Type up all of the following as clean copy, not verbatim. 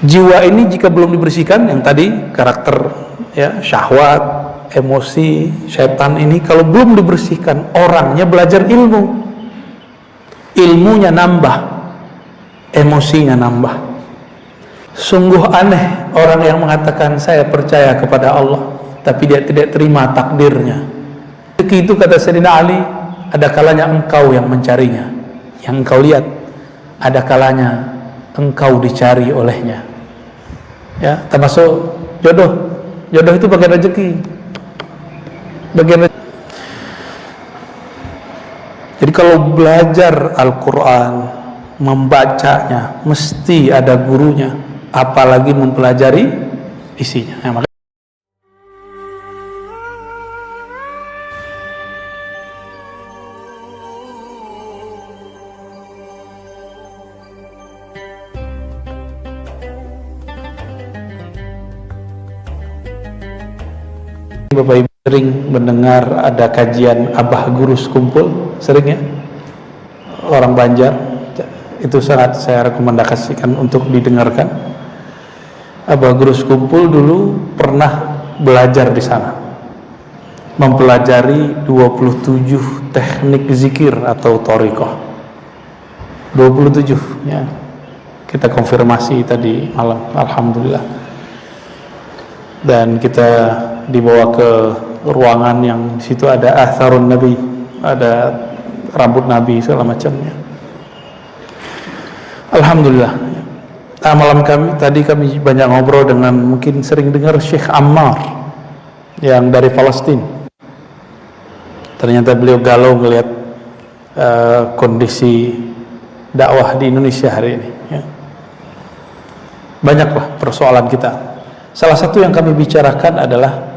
Jiwa ini jika belum dibersihkan, yang tadi karakter, ya, syahwat, emosi, setan ini kalau belum dibersihkan, orangnya belajar ilmu, ilmunya nambah, emosinya nambah. Sungguh aneh orang yang mengatakan saya percaya kepada Allah tapi dia tidak terima takdirnya. Begitu kata Sayyidina Ali, ada kalanya engkau yang mencarinya, yang engkau lihat, ada kalanya engkau dicari olehnya. Ya, termasuk jodoh. Jodoh itu bagian rezeki. Jadi kalau belajar Al-Quran, membacanya, mesti ada gurunya, apalagi mempelajari isinya. Ya, makanya Bapak Ibu sering mendengar ada kajian Abah Guru Sekumpul, sering ya, orang Banjar, itu sangat saya rekomendasikan untuk didengarkan. Abah Guru Sekumpul dulu pernah belajar di sana, mempelajari 27 teknik zikir atau thariqah. 27 ya, kita konfirmasi tadi malam, alhamdulillah. Dan kita dibawa ke ruangan yang di situ ada atharun Nabi, ada rambut Nabi segala macamnya. Alhamdulillah. Nah, malam tadi kami banyak ngobrol dengan, mungkin sering dengar Syekh Ammar yang dari Palestina. Ternyata beliau galau melihat kondisi dakwah di Indonesia hari ini. Ya. Banyaklah persoalan kita. Salah satu yang kami bicarakan adalah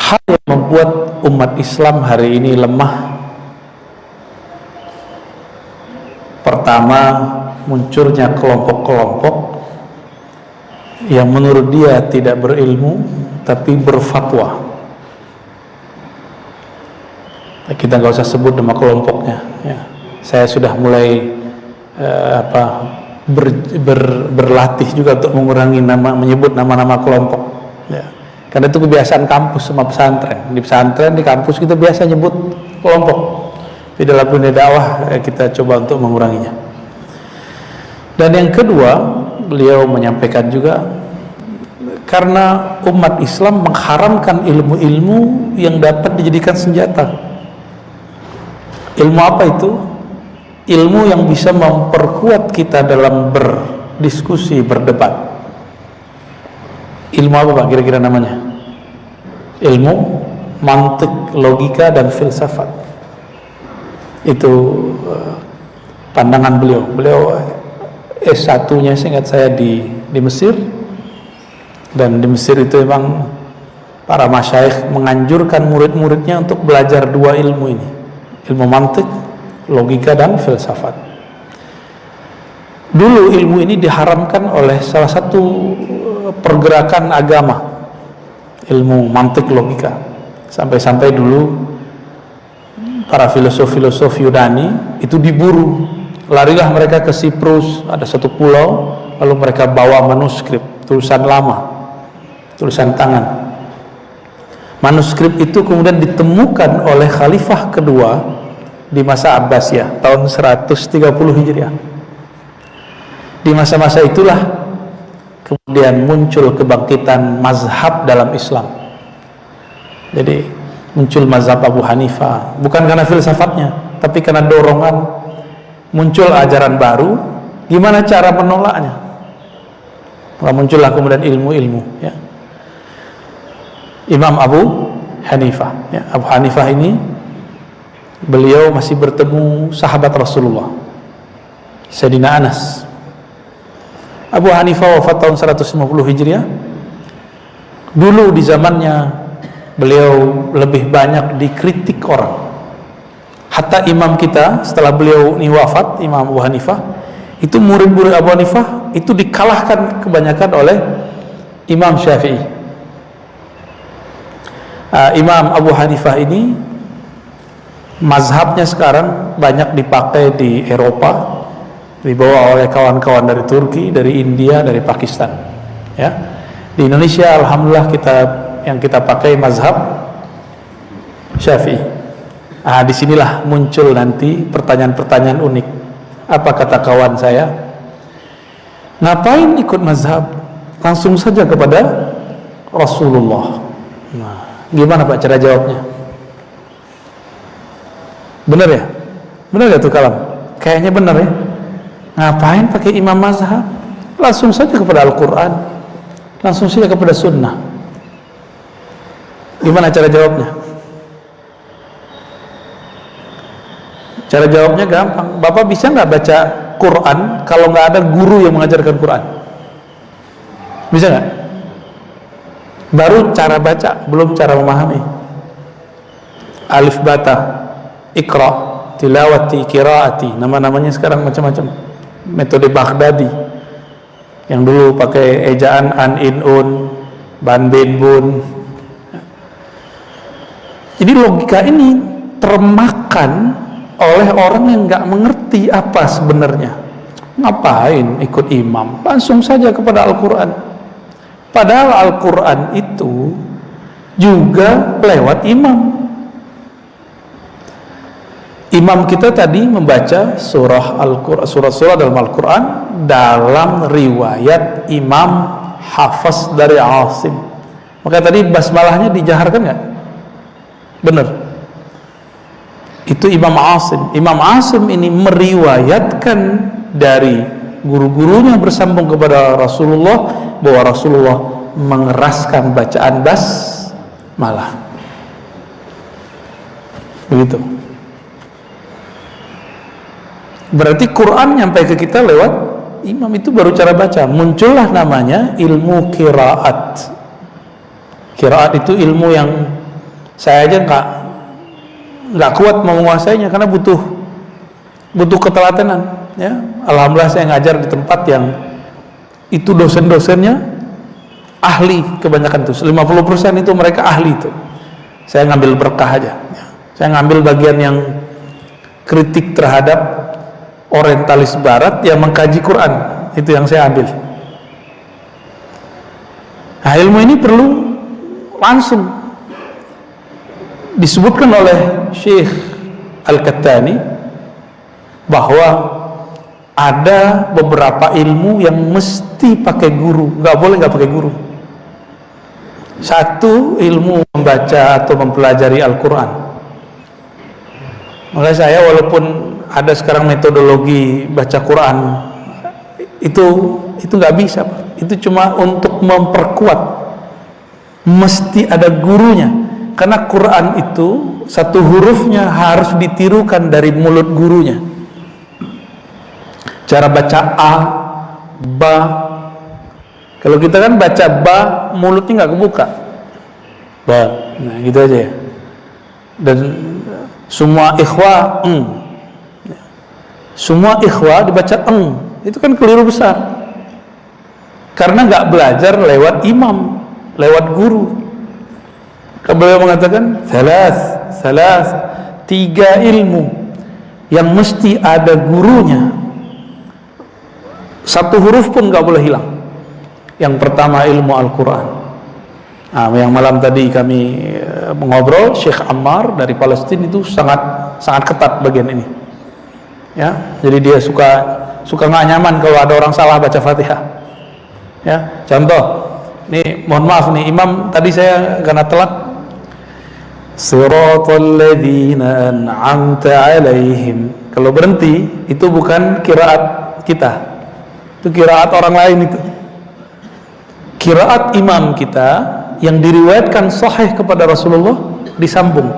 hal yang membuat umat Islam hari ini lemah. Pertama, munculnya kelompok-kelompok yang menurut dia tidak berilmu tapi berfatwa. Kita nggak usah sebut nama kelompoknya ya. Saya sudah mulai berlatih juga untuk mengurangi menyebut nama-nama kelompok ya. Karena itu kebiasaan kampus sama pesantren. Di pesantren, di kampus kita biasa nyebut kelompok. Di dalam dunia dakwah kita coba untuk menguranginya. Dan yang kedua, beliau menyampaikan juga, karena umat Islam mengharamkan ilmu-ilmu yang dapat dijadikan senjata. Ilmu apa itu? Ilmu yang bisa memperkuat kita dalam berdiskusi, berdebat. Ilmu apa Pak kira-kira namanya? Ilmu mantik, logika, dan filsafat. Itu pandangan beliau. Beliau S1-nya seingat saya di Mesir. Dan di Mesir itu memang para masyayikh menganjurkan murid-muridnya untuk belajar dua ilmu ini. Ilmu mantik, logika, dan filsafat. Dulu ilmu ini diharamkan oleh salah satu pergerakan agama, ilmu mantik logika. Sampai-sampai dulu para filosof-filosof Yunani itu diburu, larilah mereka ke Siprus, ada satu pulau, lalu mereka bawa manuskrip, tulisan lama, tulisan tangan. Manuskrip itu kemudian ditemukan oleh Khalifah kedua di masa Abbasiyah tahun 130 Hijriah. Di masa-masa itulah kemudian muncul kebangkitan mazhab dalam Islam. Jadi muncul mazhab Abu Hanifah, bukan karena filsafatnya, tapi karena dorongan muncul ajaran baru, gimana cara menolaknya. Maka muncullah kemudian ilmu-ilmu ya. Imam Abu Hanifah ya. Abu Hanifah ini beliau masih bertemu sahabat Rasulullah, Sayyidina Anas. Abu Hanifah wafat tahun 150 Hijriah. Dulu di zamannya beliau lebih banyak dikritik orang. Hatta imam kita setelah beliau ini wafat, Imam Abu Hanifah, itu murid-murid Abu Hanifah itu dikalahkan kebanyakan oleh Imam Syafi'i. Imam Abu Hanifah ini mazhabnya sekarang banyak dipakai di Eropa, dibawa oleh kawan-kawan dari Turki, dari India, dari Pakistan. Ya, di Indonesia alhamdulillah yang kita pakai mazhab Syafi'i. Disinilah muncul nanti pertanyaan-pertanyaan unik. Apa kata kawan saya? Ngapain ikut mazhab? Langsung saja kepada Rasulullah. Nah, gimana Pak cara jawabnya? Benar ya? Benar ya tuh kalam? Kayaknya benar ya. Ngapain pakai imam mazhab? Langsung saja kepada Al-Quran, langsung saja kepada sunnah. Gimana cara jawabnya? Cara jawabnya gampang. Bapak bisa nggak baca Quran kalau nggak ada guru yang mengajarkan Quran? Bisa nggak? Baru cara baca, belum cara memahami. Alif bata, Iqra, tilawati, qiraati, nama-namanya sekarang macam-macam. Metode Baghdadi yang dulu pakai ejaan an, in, un, ban, bin, bun. Jadi logika ini termakan oleh orang yang nggak mengerti apa sebenarnya. Ngapain ikut imam? Langsung saja kepada Al-Quran. Padahal Al-Quran itu juga lewat imam. Imam kita tadi membaca surah-surah dalam Al-Quran dalam riwayat Imam Hafs dari Asim. Maka tadi basmalahnya dijaharkan nggak? Benar. Itu Imam Asim. Imam Asim ini meriwayatkan dari guru-gurunya bersambung kepada Rasulullah bahwa Rasulullah mengeraskan bacaan basmalah. Begitu. Berarti Quran nyampe ke kita lewat imam, itu baru cara baca. Muncullah namanya ilmu qiraat. Qiraat itu ilmu yang saya aja nggak kuat menguasainya karena butuh ketelatenan. Ya, alhamdulillah saya ngajar di tempat yang itu dosen-dosennya ahli kebanyakan tuh. 50% itu mereka ahli itu. Saya ngambil berkah aja. Saya ngambil bagian yang kritik terhadap orientalis barat yang mengkaji Quran, itu yang saya ambil. Nah, ilmu ini perlu langsung disebutkan oleh Syekh Al-Kattani bahwa ada beberapa ilmu yang mesti pakai guru, nggak boleh nggak pakai guru. Satu, ilmu membaca atau mempelajari Al-Quran. Makanya saya walaupun ada sekarang metodologi baca Quran itu nggak bisa, Pak. Itu cuma untuk memperkuat, mesti ada gurunya karena Quran itu satu hurufnya harus ditirukan dari mulut gurunya. Cara baca A, ba, kalau kita kan baca ba mulutnya nggak kebuka, ba, nah gitu aja ya. Dan semua ikhwa semua ikhwa dibaca itu kan keliru besar karena nggak belajar lewat imam, lewat guru. Beliau mengatakan salas 3 ilmu yang mesti ada gurunya, satu huruf pun nggak boleh hilang. Yang pertama ilmu Al-Quran. Nah, yang malam tadi kami mengobrol Syekh Ammar dari Palestina itu sangat ketat bagian ini. Ya, jadi dia suka nggak nyaman kalau ada orang salah baca Fatihah. Ya, contoh, nih mohon maaf nih imam tadi saya karena telat. Siratal ladzina an'amta 'alaihim. Kalau berhenti itu bukan qiraat kita. Itu qiraat orang lain itu. Qiraat imam kita yang diriwayatkan sahih kepada Rasulullah disambung.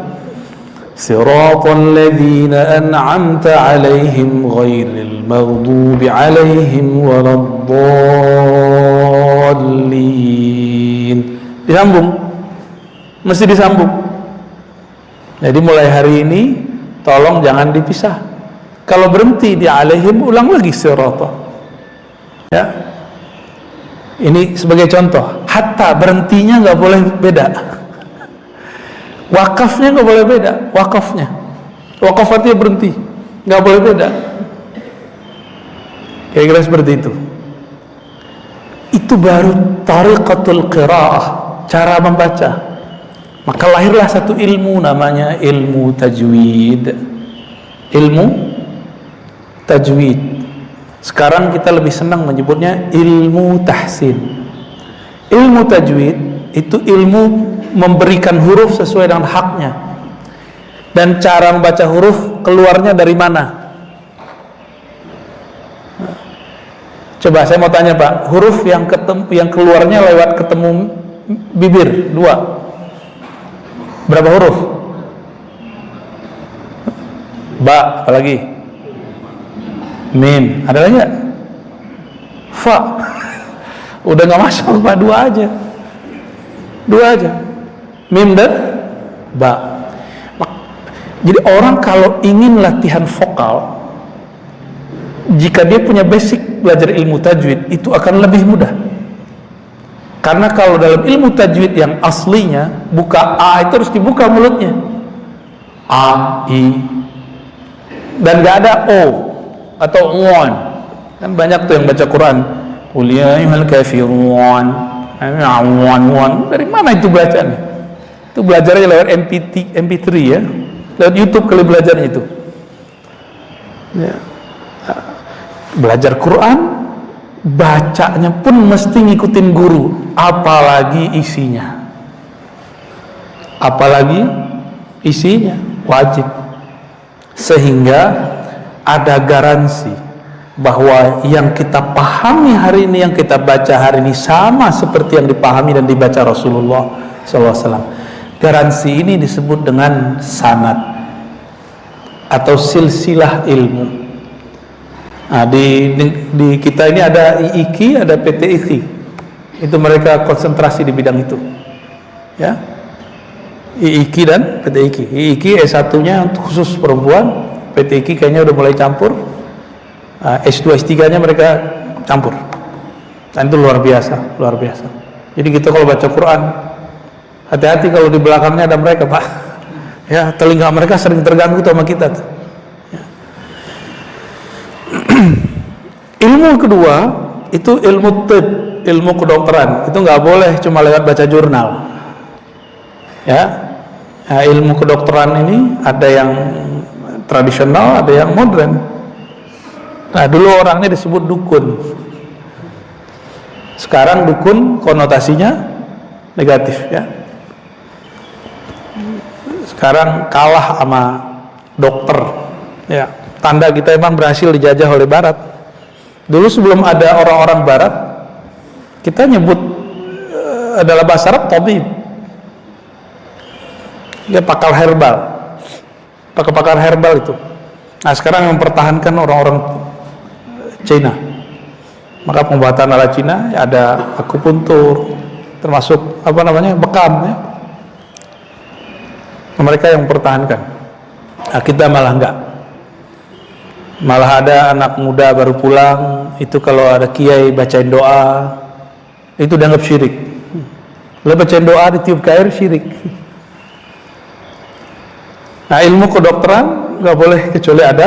Siratal ladzina an'amta 'alaihim ghairil maghdubi 'alaihim waladdallin. Disambung. Mesti disambung. Jadi mulai hari ini tolong jangan dipisah. Kalau berhenti di 'alaihim ulang lagi siratal. Ya. Ini sebagai contoh. Hatta berhentinya nggak boleh beda. Wakafnya nggak boleh beda, wakaf artinya berhenti, nggak boleh beda. Kira-kira seperti itu. Itu baru tariqatul qiraah, cara membaca. Maka lahirlah satu ilmu namanya ilmu tajwid. Ilmu tajwid. Sekarang kita lebih senang menyebutnya ilmu tahsin. Ilmu tajwid itu ilmu memberikan huruf sesuai dengan haknya. Dan cara membaca huruf keluarnya dari mana? Coba saya mau tanya Pak, huruf yang keluarnya lewat ketemu bibir 2. Berapa huruf? Ba, apalagi? Mim, ada lagi nggak? Fa. Udah nggak masuk Pak, 2 aja. 2 aja. Mim dan ba. Jadi orang kalau ingin latihan vokal, jika dia punya basic belajar ilmu tajwid, itu akan lebih mudah. Karena kalau dalam ilmu tajwid yang aslinya, buka A itu harus dibuka mulutnya. A, I. Dan gak ada O atau on. Kan banyak tuh yang baca Quran. Qul ya ayyuhal kafirun. Dari mana itu belajarnya? Itu belajarnya lewat MP3 ya. Lewat YouTube kali belajarnya itu. Ya. Belajar Quran, bacanya pun mesti ngikutin guru, apalagi isinya. Apalagi isinya wajib. Sehingga ada garansi bahwa yang kita pahami hari ini, yang kita baca hari ini sama seperti yang dipahami dan dibaca Rasulullah SAW. Garansi ini disebut dengan sanad atau silsilah ilmu. Nah, di kita ini ada IIQ, ada PTIQ. Itu mereka konsentrasi di bidang itu. Ya. IIQ dan PTIQ. IIQ S1-nya khusus perempuan, PTIQ kayaknya udah mulai campur. S2 S3-nya mereka campur. Dan itu luar biasa, luar biasa. Jadi kita kalau baca Quran, hati-hati kalau di belakangnya ada mereka, Pak. Ya, telinga mereka sering terganggu sama kita tuh. Ilmu kedua itu ilmu tib, ilmu kedokteran. Itu nggak boleh cuma lewat baca jurnal. Ya, nah, ilmu kedokteran ini ada yang tradisional, ada yang modern. Nah, dulu orangnya disebut dukun. Sekarang dukun konotasinya negatif, ya. Sekarang kalah sama dokter, ya. Tanda kita emang berhasil dijajah oleh Barat. Dulu sebelum ada orang-orang Barat, kita nyebut adalah bahasa Arab tabib. Dia pakar herbal, pakar herbal itu. Nah, sekarang mempertahankan orang-orang Cina. Maka pengobatan ala Cina ya ada akupuntur, termasuk apa namanya bekam, ya. Mereka yang mempertahankan. Nah, kita malah enggak. Malah ada anak muda baru pulang, itu kalau ada kiai bacain doa, itu dianggap syirik. Lalu bacain doa ditiup ke air, syirik. Nah, ilmu kedokteran nggak boleh kecuali ada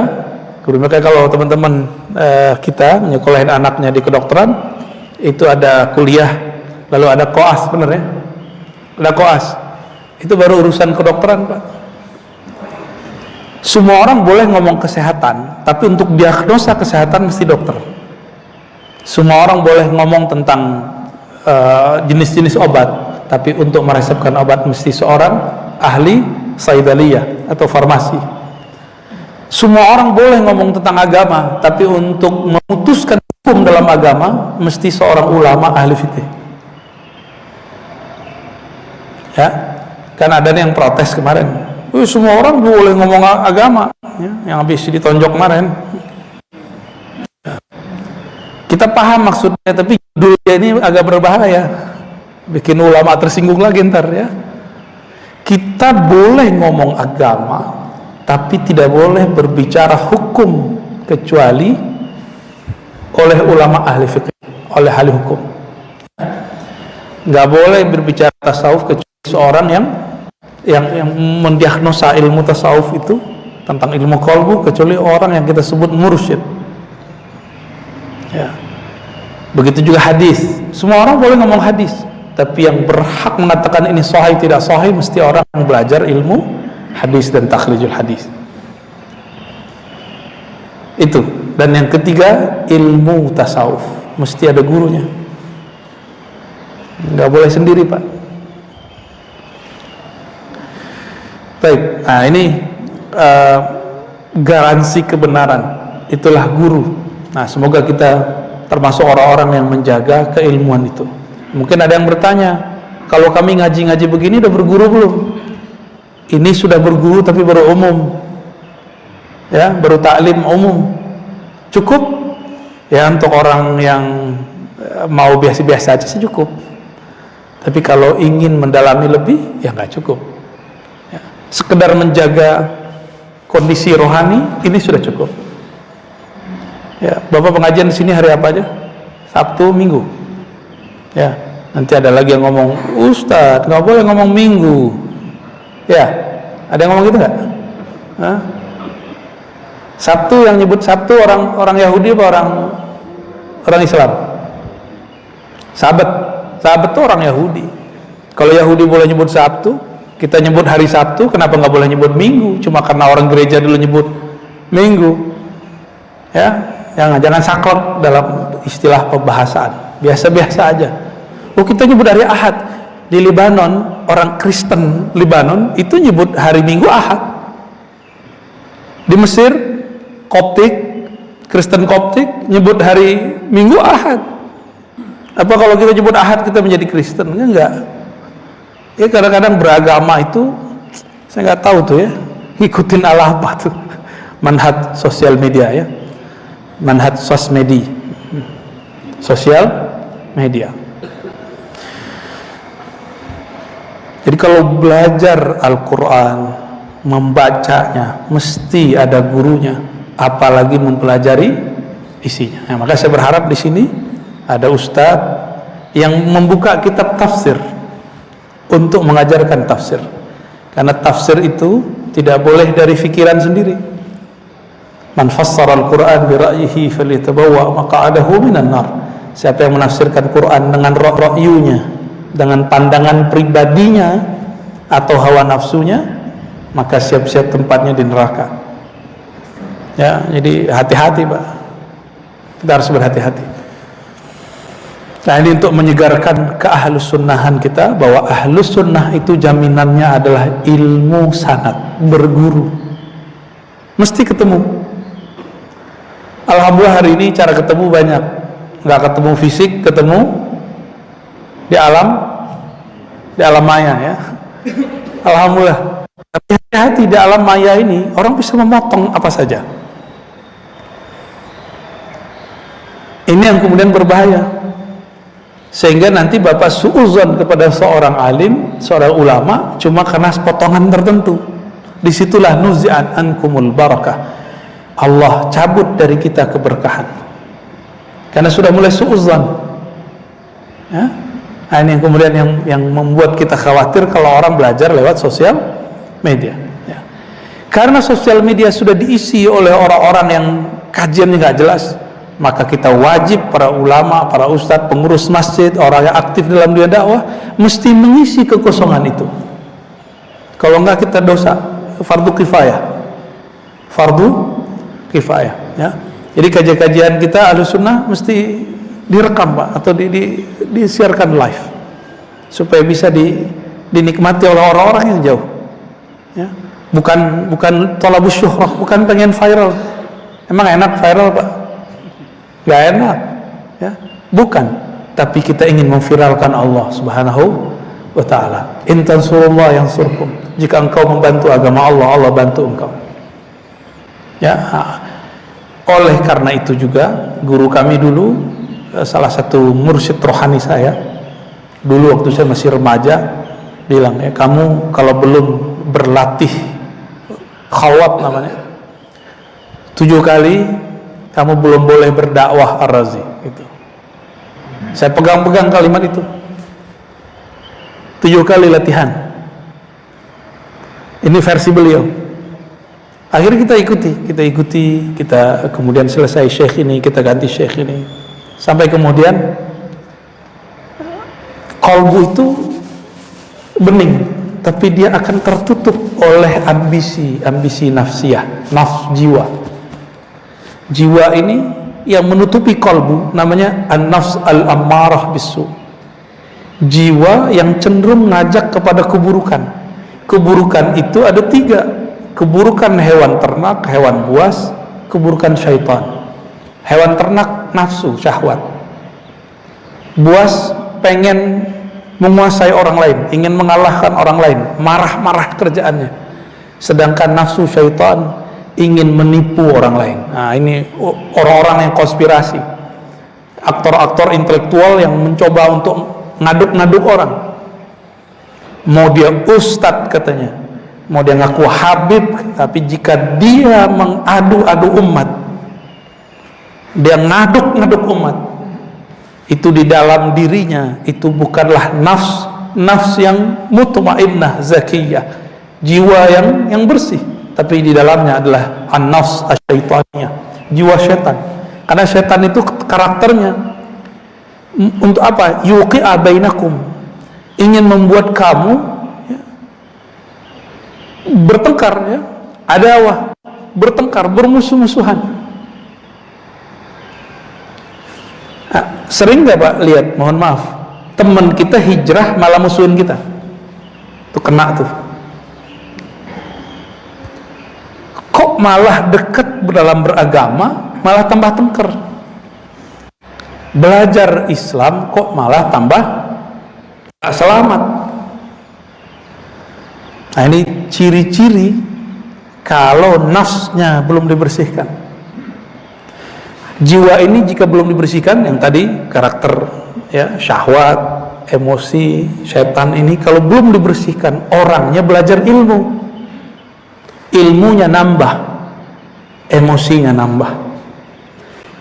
guru. Maka kalau teman-teman kita menyekolahin anaknya di kedokteran, itu ada kuliah, lalu ada koas, bener ya? Ada koas. Itu baru urusan kedokteran, Pak. Semua orang boleh ngomong kesehatan, tapi untuk diagnosa kesehatan mesti dokter. Semua orang boleh ngomong tentang jenis-jenis obat, tapi untuk meresepkan obat mesti seorang ahli saidaliyah atau farmasi. Semua orang boleh ngomong tentang agama, tapi untuk memutuskan hukum dalam agama mesti seorang ulama ahli fikih. Ya, kan ada yang protes kemarin. Semua orang boleh ngomong agama, ya, yang habis ditonjok kemarin. Kita paham maksudnya, tapi judulnya ini agak berbahaya, bikin ulama tersinggung lagi ntar, ya. Kita boleh ngomong agama, tapi tidak boleh berbicara hukum kecuali oleh ulama ahli fikih, oleh ahli hukum. Nggak boleh berbicara tasawuf kecuali seorang yang mendiagnosa ilmu tasawuf itu tentang ilmu qalbu, kecuali orang yang kita sebut mursyid. Ya. Begitu juga hadis. Semua orang boleh ngomong hadis, tapi yang berhak mengatakan ini sahih tidak sahih mesti orang yang belajar ilmu hadis dan takhrijul hadis. Itu. Dan yang ketiga, ilmu tasawuf, mesti ada gurunya. Nggak boleh sendiri, Pak. Baik. Nah, ini garansi kebenaran. Itulah guru. Nah, semoga kita termasuk orang-orang yang menjaga keilmuan itu. Mungkin ada yang bertanya, kalau kami ngaji-ngaji begini udah berguru belum? Ini sudah berguru tapi baru umum, ya, baru taklim umum. Cukup ya untuk orang yang mau biasa-biasa aja sih cukup. Tapi kalau ingin mendalami lebih, ya nggak cukup. Ya, sekedar menjaga kondisi rohani ini sudah cukup. Ya, Bapak pengajian di sini hari apa aja? Sabtu, Minggu. Ya, nanti ada lagi yang ngomong, Ustadz nggak boleh ngomong Minggu. Ya, ada yang ngomong gitu nggak? Hah? Sabtu, yang nyebut Sabtu orang Yahudi apa orang Islam? Sabat itu orang Yahudi. Kalau Yahudi boleh nyebut Sabtu, kita nyebut hari Sabtu, kenapa nggak boleh nyebut Minggu? Cuma karena orang gereja dulu nyebut Minggu. Ya. Jangan saklek dalam istilah pembahasan, biasa-biasa aja. Oh, kita nyebut hari Ahad. Di Lebanon, orang Kristen Lebanon itu nyebut hari Minggu Ahad. Di Mesir, Koptik, Kristen Koptik nyebut hari Minggu Ahad. Apa kalau kita nyebut Ahad kita menjadi Kristen? Enggak. Ya kadang-kadang beragama itu saya nggak tahu tuh ya, ngikutin ala apa tuh. Manhaj sosial media ya. Manhaj sosmedi, sosial media. Jadi kalau belajar Al-Quran, membacanya, mesti ada gurunya, apalagi mempelajari isinya. Nah, maka saya berharap di sini ada ustadz yang membuka kitab tafsir untuk mengajarkan tafsir, karena tafsir itu tidak boleh dari pikiran sendiri. Man fassara al-Quran bi ra'yihi falyatabawwa maq'adahu minan nar. Siapa yang menafsirkan Quran dengan ra'yunya, dengan pandangan pribadinya atau hawa nafsunya, maka siap-siap tempatnya di neraka. Ya, jadi hati-hati, Pak. Kita harus berhati-hati. Nah, ini untuk menyegarkan keahlus sunnahan kita, bahwa ahlus sunnah itu jaminannya adalah ilmu sanad, berguru. Mesti ketemu. Alhamdulillah hari ini cara ketemu banyak, nggak ketemu fisik, ketemu di alam maya ya. Alhamdulillah. Tapi hati-hati, di alam maya ini orang bisa memotong apa saja. Ini yang kemudian berbahaya, sehingga nanti Bapak suuzon kepada seorang alim, seorang ulama cuma karena potongan tertentu. Disitulah nuzi'an ankumul barakah, Allah cabut dari kita keberkahan karena sudah mulai suuzon ya. Nah, ini yang kemudian yang membuat kita khawatir kalau orang belajar lewat sosial media ya. Karena sosial media sudah diisi oleh orang-orang yang kajiannya nggak jelas, maka kita wajib, para ulama, para ustadz, pengurus masjid, orang yang aktif dalam dunia dakwah, mesti mengisi kekosongan itu. Kalau enggak kita dosa, fardu kifayah ya. Jadi kajian-kajian kita Ahlus Sunnah mesti direkam, Pak, atau disiarkan live supaya bisa dinikmati oleh orang-orang yang jauh ya. Bukan thalabus syuhrah, bukan pengen viral. Emang enak viral, Pak? Gak enak ya, bukan. Tapi kita ingin memviralkan Allah Subhanahu wa ta'ala. In tansurullah yansurkum. Jika engkau membantu agama Allah, Allah bantu engkau ya. Oleh karena itu juga guru kami dulu, salah satu mursyid rohani saya dulu waktu saya masih remaja, bilang ya, kamu kalau belum berlatih khawat namanya 7 kali, kamu belum boleh berdakwah Ar-Razi gitu. Saya pegang-pegang kalimat itu, 7 kali latihan. Ini versi beliau. Akhirnya kita ikuti, kita kemudian selesai syekh ini, kita ganti syekh ini. Sampai kemudian kalbu itu bening, tapi dia akan tertutup oleh ambisi nafsiyah, jiwa. Jiwa ini yang menutupi kalbu namanya an-nafs al-ammarah bisu. Jiwa yang cenderung ngajak kepada keburukan. Keburukan itu ada 3. Keburukan hewan ternak, hewan buas, keburukan syaitan. Hewan ternak nafsu, syahwat. Buas pengen menguasai orang lain, ingin mengalahkan orang lain, marah-marah kerjaannya. Sedangkan nafsu syaitan ingin menipu orang lain. Nah, ini orang-orang yang konspirasi, aktor-aktor intelektual yang mencoba untuk ngaduk-ngaduk orang. Mau dia ustadz katanya, mau dia ngaku habib, tapi jika dia mengadu-adu umat, dia ngaduk-ngaduk umat, itu di dalam dirinya itu bukanlah nafs yang mutmainnah zakiyah, jiwa yang bersih, tapi di dalamnya adalah an-nafs asy-syaitaniyah, jiwa setan. Karena setan itu karakternya untuk apa? Yuqi'a bainakum, ingin membuat kamu ya, bertengkar, ya, adawah, bertengkar, bermusuh-musuhan. Nah, sering nggak Pak lihat, mohon maaf, teman kita hijrah malah musuhin kita, tuh kena tuh. Kok malah dekat dalam beragama malah tambah tengker, belajar Islam kok malah tambah gak selamat. Nah, ini ciri-ciri kalau nafsnya belum dibersihkan. Jiwa ini jika belum dibersihkan, yang tadi karakter ya, syahwat, emosi, setan ini kalau belum dibersihkan, orangnya belajar ilmunya nambah, emosinya nambah,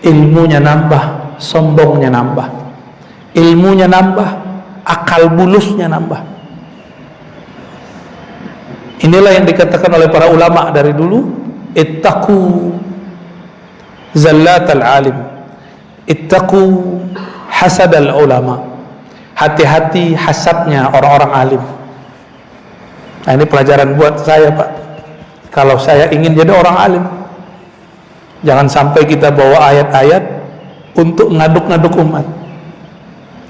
ilmunya nambah, sombongnya nambah, ilmunya nambah, akal bulusnya nambah. Inilah yang dikatakan oleh para ulama dari dulu, ittaqu zallatal alim, ittaqu hasadal ulama, hati-hati hasadnya orang-orang alim. Nah, ini pelajaran buat saya Pak, kalau saya ingin jadi orang alim, jangan sampai kita bawa ayat-ayat untuk ngaduk-ngaduk umat.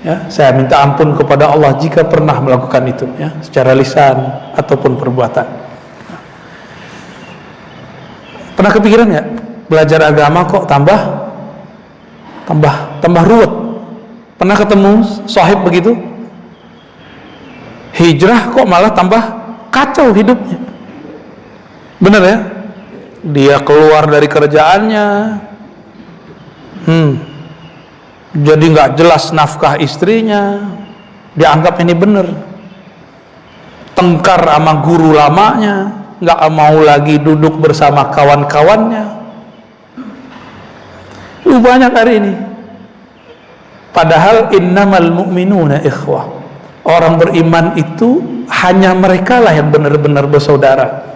Ya, saya minta ampun kepada Allah jika pernah melakukan itu, ya, secara lisan ataupun perbuatan. Pernah kepikiran nggak, belajar agama kok tambah ruwet? Pernah ketemu sahib begitu? Hijrah kok malah tambah kacau hidupnya. Bener ya? Dia keluar dari kerjaannya, jadi nggak jelas nafkah istrinya, dianggap ini bener. Tengkar sama guru lamanya, nggak mau lagi duduk bersama kawan-kawannya. Banyak hari ini. Padahal innamal mu'minuna ikhwah, orang beriman itu hanya mereka lah yang benar-benar bersaudara.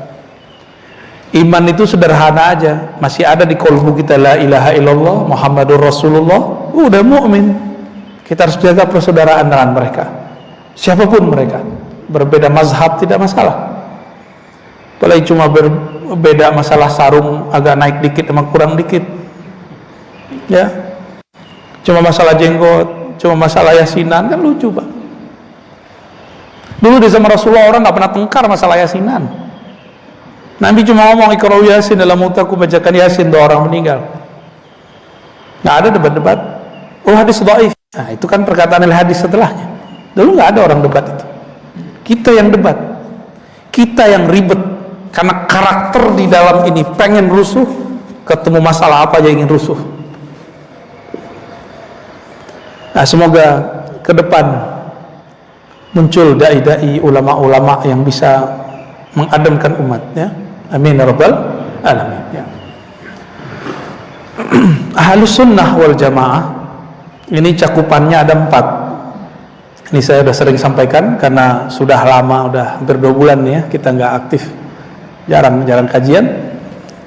Iman itu sederhana aja, masih ada di kolbu kita la ilaha illallah Muhammadur Rasulullah, udah mukmin. Kita harus jaga persaudaraan dengan mereka, siapapun mereka. Berbeda mazhab tidak masalah, apalagi cuma berbeda masalah sarung, agak naik dikit sama kurang dikit, ya, cuma masalah jenggot, cuma masalah yasinan, kan lucu Pak. Dulu di zaman Rasulullah orang nggak pernah tengkar masalah yasinan. Nabi cuma ngomong iqra'u yasin, dalam mutaku bacakan yasin, doa orang meninggal. Nggak ada debat-debat. Oh, hadis dhaif. Nah, itu kan perkataan hadis setelahnya. Dulu nggak ada orang debat itu. Kita yang debat, kita yang ribet, karena karakter di dalam ini pengen rusuh, ketemu masalah apa aja ingin rusuh. Nah, semoga ke depan muncul dai-dai, ulama-ulama yang bisa mengademkan umat, ya. Amin ya rabbal alamin, ya. Ahlus sunnah wal jamaah ini cakupannya ada 4. Ini saya sudah sering sampaikan karena sudah lama, udah hampir 2 bulan nih ya kita nggak aktif, jarang kajian.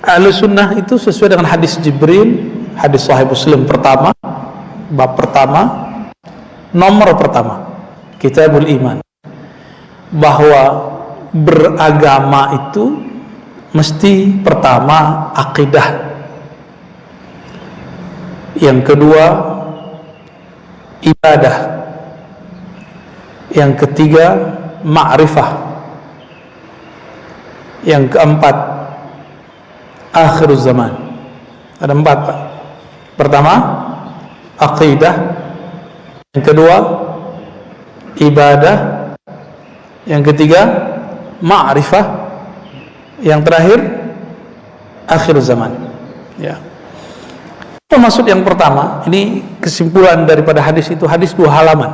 Ahlus sunnah itu sesuai dengan hadis Jibril, hadis Sahih Muslim pertama, bab pertama, nomor pertama, Kitabul Iman, bahwa beragama itu mesti pertama akidah, yang kedua ibadah, yang ketiga ma'rifah, yang keempat akhiruz zaman. Ada 4, Pak. Pertama akidah, yang kedua ibadah, yang ketiga ma'rifah, yang terakhir akhiruz zaman. Ya. Apa maksud yang pertama? Ini kesimpulan daripada hadis itu, hadis 2 halaman.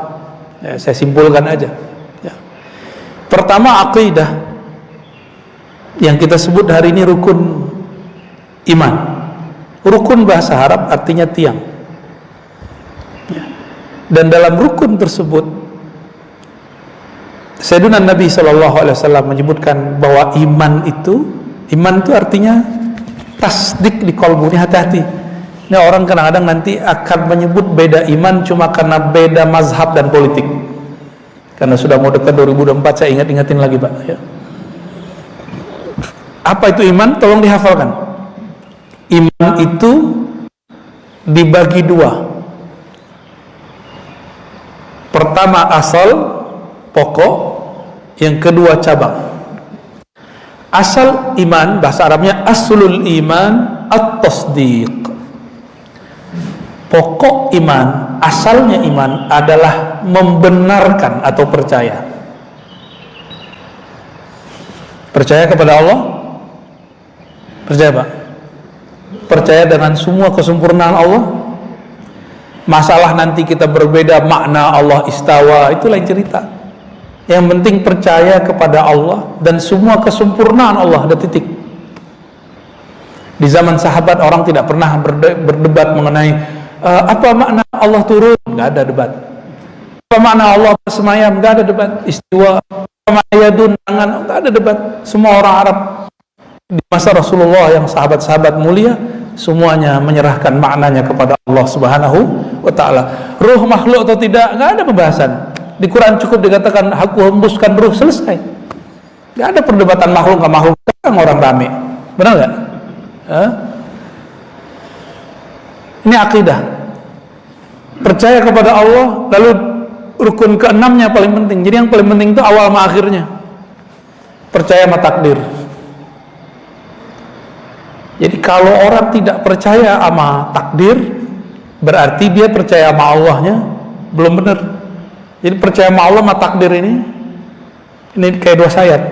Ya, saya simpulkan aja. Ya. Pertama akidah, yang kita sebut hari ini rukun iman. Rukun bahasa Arab artinya tiang. Ya. Dan dalam rukun tersebut Sayyidina Nabi SAW menyebutkan bahwa iman itu artinya tasdik di qalbu. Ini hati-hati. Ini orang kadang-kadang nanti akan menyebut beda iman cuma karena beda mazhab dan politik. Karena sudah mau dekat 2024, saya ingat-ingatin lagi, Pak. Ya. Apa itu iman? Tolong dihafalkan. Iman itu dibagi 2. Pertama asal, pokok, yang kedua cabang. Asal iman, bahasa Arabnya aslul iman at-tasdiq. Pokok iman, asalnya iman adalah membenarkan atau percaya. Percaya kepada Allah? Percaya, Pak? Percaya dengan semua kesempurnaan Allah? Masalah nanti kita berbeda makna Allah istawa, itu lain cerita. Yang penting percaya kepada Allah dan semua kesempurnaan Allah, ada titik. Di zaman sahabat orang tidak pernah berdebat mengenai apa makna Allah turun, nggak ada debat. Apa makna Allah bersemayam, nggak ada debat. Istiwa, apa makna yadun, tangan, nggak ada debat. Semua orang Arab di masa Rasulullah yang sahabat-sahabat mulia semuanya menyerahkan maknanya kepada Allah Subhanahu wa ta'ala. Ruh makhluk atau tidak, nggak ada pembahasan. Di Quran cukup dikatakan aku hembuskan ruh, selesai. Nggak ada perdebatan makhluk nggak makhluk. Sekarang orang rame, benar nggak? Ini akidah, percaya kepada Allah. Lalu rukun keenamnya paling penting. Jadi yang paling penting itu awal sama akhirnya. Percaya sama takdir. Jadi kalau orang tidak percaya sama takdir, berarti dia percaya sama Allahnya belum benar. Jadi percaya sama Allah sama takdir ini kayak 2 sayap.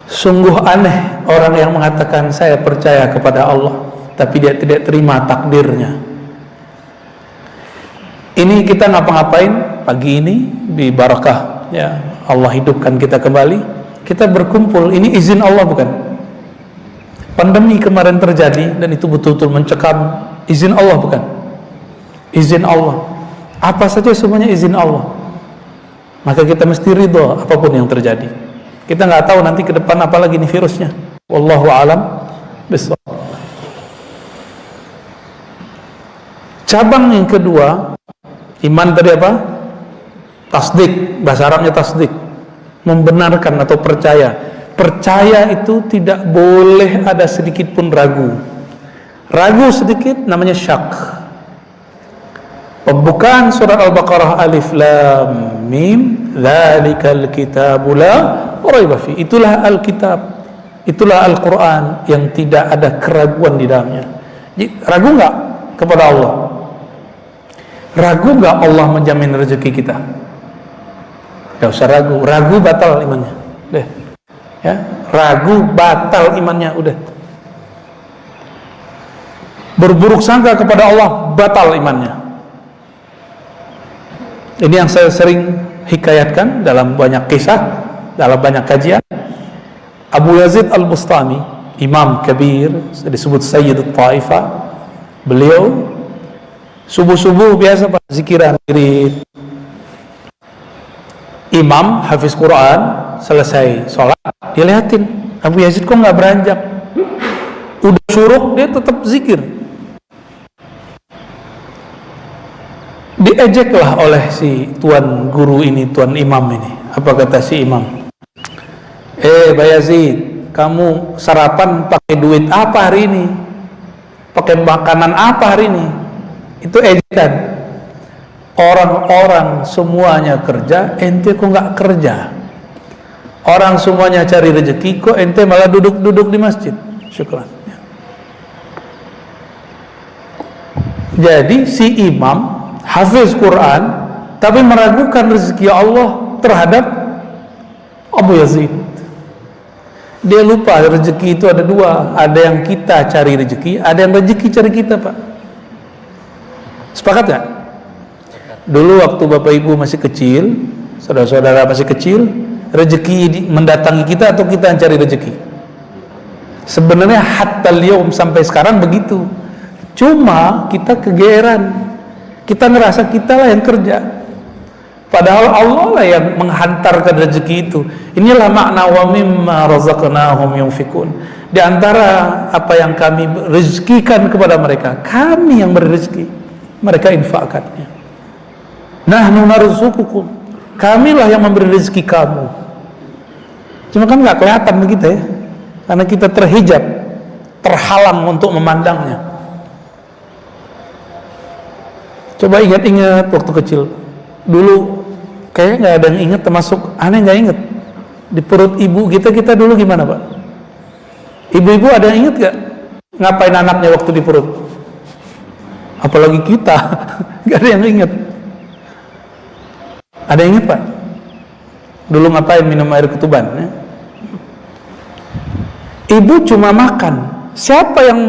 Sungguh aneh orang yang mengatakan saya percaya kepada Allah tapi dia tidak terima takdirnya. Ini kita ngapa-ngapain pagi ini di barakah, ya Allah hidupkan kita kembali, kita berkumpul, ini izin Allah bukan? Pandemi kemarin terjadi dan itu betul-betul mencekam, izin Allah bukan? Izin Allah. Apa saja semuanya izin Allah. Maka kita mesti ridho apapun yang terjadi. Kita nggak tahu nanti ke depan apa lagi nih virusnya. Wallahu a'lam bishawab. Cabang yang kedua, iman tadi apa? Tasdik, bahasa Arabnya tasdik, membenarkan atau percaya. Percaya itu tidak boleh ada sedikit pun ragu. Ragu sedikit namanya syak. Pembukaan surat Al-Baqarah, alif lam mim, dzalikal kitabu la raiba fi. Itulah Alkitab, itulah Al-Quran yang tidak ada keraguan di dalamnya. Jadi, ragu nggak kepada Allah? Ragu nggak Allah menjamin rezeki kita? Gak usah ragu. Ragu batal imannya. Deh, ya, ragu batal imannya, udah. Berburuk sangka kepada Allah batal imannya. Ini yang saya sering hikayatkan dalam banyak kisah, dalam banyak kajian. Abu Yazid Al-Bustami, imam kabir, disebut Sayyid Al-Taifah. Beliau subuh-subuh biasa Pak, zikiran diri. Imam hafiz Quran, selesai sholat, dia lihatin Abu Yazid kok nggak beranjak. Udah syuruk dia tetap zikir. Diejeklah oleh si tuan guru ini, tuan imam ini. Apa kata si imam? Bayazid, kamu sarapan pakai duit apa hari ini? Pakai makanan apa hari ini? Itu ejekan. Orang-orang semuanya kerja, ente kok nggak kerja? Orang semuanya cari rezeki, kok ente malah duduk-duduk di masjid? Syukran. Jadi si imam hafiz Quran tapi meragukan rezeki Allah terhadap Abu Yazid. Dia lupa rezeki itu ada dua, ada yang kita cari rezeki, ada yang rezeki cari kita, Pak. Sepakat gak? Dulu waktu Bapak Ibu masih kecil, saudara-saudara masih kecil, rezeki mendatangi kita atau kita yang cari rezeki? Sebenarnya hatta liyum sampai sekarang begitu. Cuma kita kegeeran, kita ngerasa kita lah yang kerja, padahal Allah lah yang menghantarkan rezeki itu. Inilah makna wa mimma razaqnahum yunfikun. Di antara apa yang kami rezekikan kepada mereka, kami yang beri rezeki, mereka infakkannya. Nahnu narzuqukum, kamilah yang memberi rezeki kamu. Cuma kan nggak kelihatan begitu ya, karena kita terhijab, terhalang untuk memandangnya. Coba ingat-ingat waktu kecil dulu, kayaknya nggak ada yang ingat, termasuk aneh nggak ingat di perut ibu kita dulu gimana, Pak? Ibu-ibu ada yang ingat nggak ngapain anaknya waktu di perut? Apalagi kita nggak ada yang ingat. Ada yang ingat, Pak? Dulu ngapain minum air ketuban ya? Ibu cuma makan. Siapa yang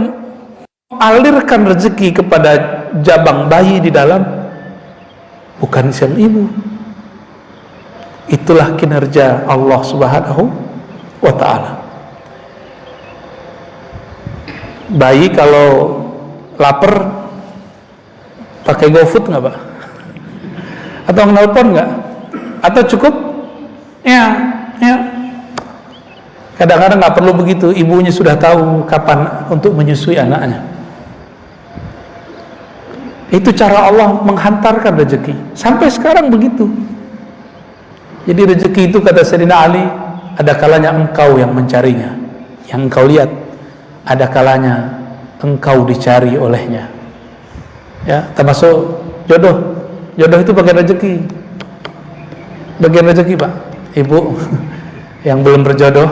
alirkan rezeki kepada jabang bayi di dalam? Bukan sang ibu. Itulah kinerja Allah Subhanahu wa ta'ala. Bayi kalau lapar pakai GoFood nggak, Pak? Atau nelpon nggak? Atau cukup? Ya. Kadang-kadang nggak perlu begitu, ibunya sudah tahu kapan untuk menyusui anaknya. Itu cara Allah menghantarkan rezeki. Sampai sekarang begitu. Jadi rezeki itu kata Sayyidina Ali, ada kalanya engkau yang mencarinya, yang engkau lihat. Ada kalanya engkau dicari olehnya. Ya, termasuk jodoh. Jodoh itu bagian rezeki. Bagian rezeki, Pak. Ibu yang belum berjodoh.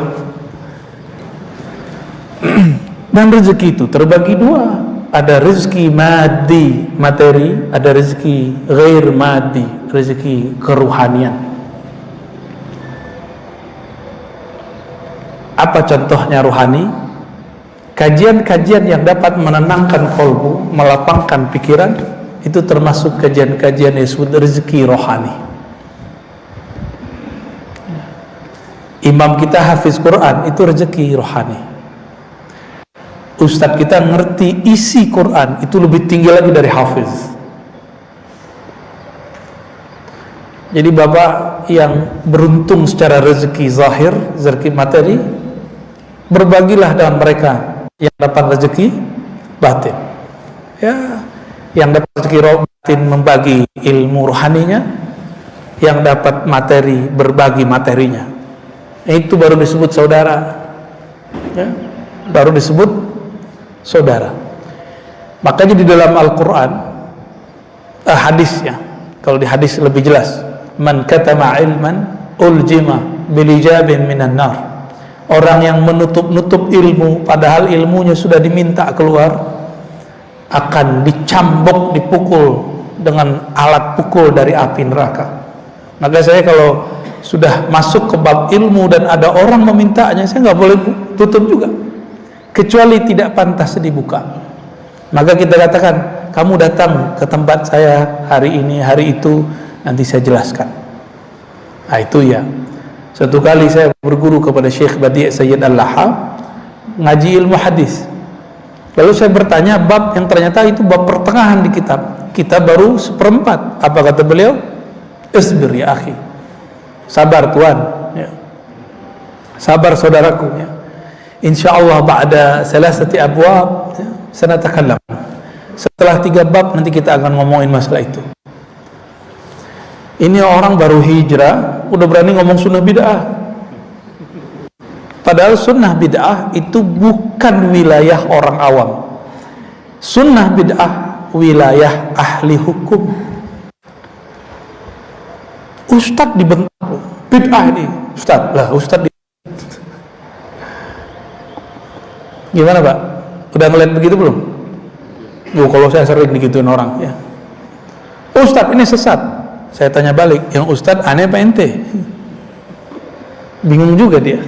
Dan rezeki itu terbagi dua. Ada rezeki madi, materi, ada rezeki ghair madi, rezeki keruhanian. Apa contohnya rohani? Kajian-kajian yang dapat menenangkan kolbu, melapangkan pikiran, itu termasuk kajian-kajian yang disebut rezeki rohani. Imam kita hafiz Quran, itu rezeki rohani. Ustadz kita ngerti isi Quran, itu lebih tinggi lagi dari hafiz. Jadi bapak yang beruntung secara rezeki zahir, rezeki materi, berbagilah dengan mereka yang dapat rezeki batin. Ya, yang dapat rezeki batin membagi ilmu rohaninya, yang dapat materi berbagi materinya. Itu baru disebut saudara. Ya, baru disebut saudara. Makanya di dalam Al-Quran hadisnya, kalau di hadis lebih jelas, man katama ilman uljima bilijabin minan nar. Orang yang menutup-nutup ilmu padahal ilmunya sudah diminta keluar, akan dicambuk, dipukul dengan alat pukul dari api neraka. Maka saya kalau sudah masuk ke bab ilmu dan ada orang memintanya, saya nggak boleh tutup juga, kecuali tidak pantas dibuka. Maka kita katakan, kamu datang ke tempat saya hari ini, hari itu, nanti saya jelaskan. Nah itu ya. Suatu kali saya berguru kepada Syekh Badi' Sayyid Al-Lahab, ngaji ilmu hadis. Lalu saya bertanya bab yang ternyata itu bab pertengahan di kitab. Kita baru seperempat. Apa kata beliau? Isbir ya akhi, sabar tuan ya. Sabar saudaraku ya. InsyaAllah ba'da salasati abwab ya, sanatakallam. Setelah 3 bab nanti kita akan ngomongin masalah itu. Ini orang baru hijrah udah berani ngomong sunnah bid'ah. Padahal sunnah bid'ah itu bukan wilayah orang awam. Sunnah bid'ah wilayah ahli hukum. Ustadz dibentak bid'ah ini. Ustadz lah, Ustadz gimana Pak? Udah ngeliat begitu belum? Kalau saya sering digituin orang ya. Ustadz ini sesat. Saya tanya balik, yang Ustadz aneh apa ente? Bingung juga dia.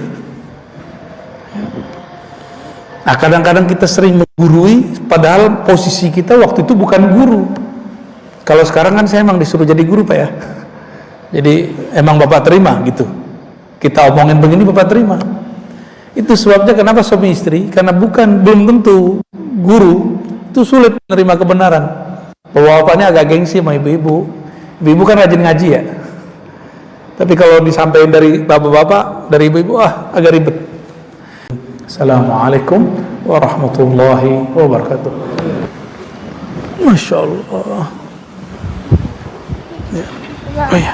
Nah kadang-kadang kita sering menggurui, padahal posisi kita waktu itu bukan guru. Kalau sekarang kan saya emang disuruh jadi guru Pak ya. Jadi emang Bapak terima gitu. Kita omongin begini Bapak terima. Itu sebabnya kenapa suami istri, karena belum tentu guru itu sulit menerima kebenaran. Bapak-bapaknya agak gengsi sama ibu-ibu. Ibu kan rajin ngaji ya. Tapi kalau disampaikan dari bapak-bapak, dari ibu-ibu, agak ribet. Assalamualaikum warahmatullahi wabarakatuh. Masya Allah. Ya. Oh ya.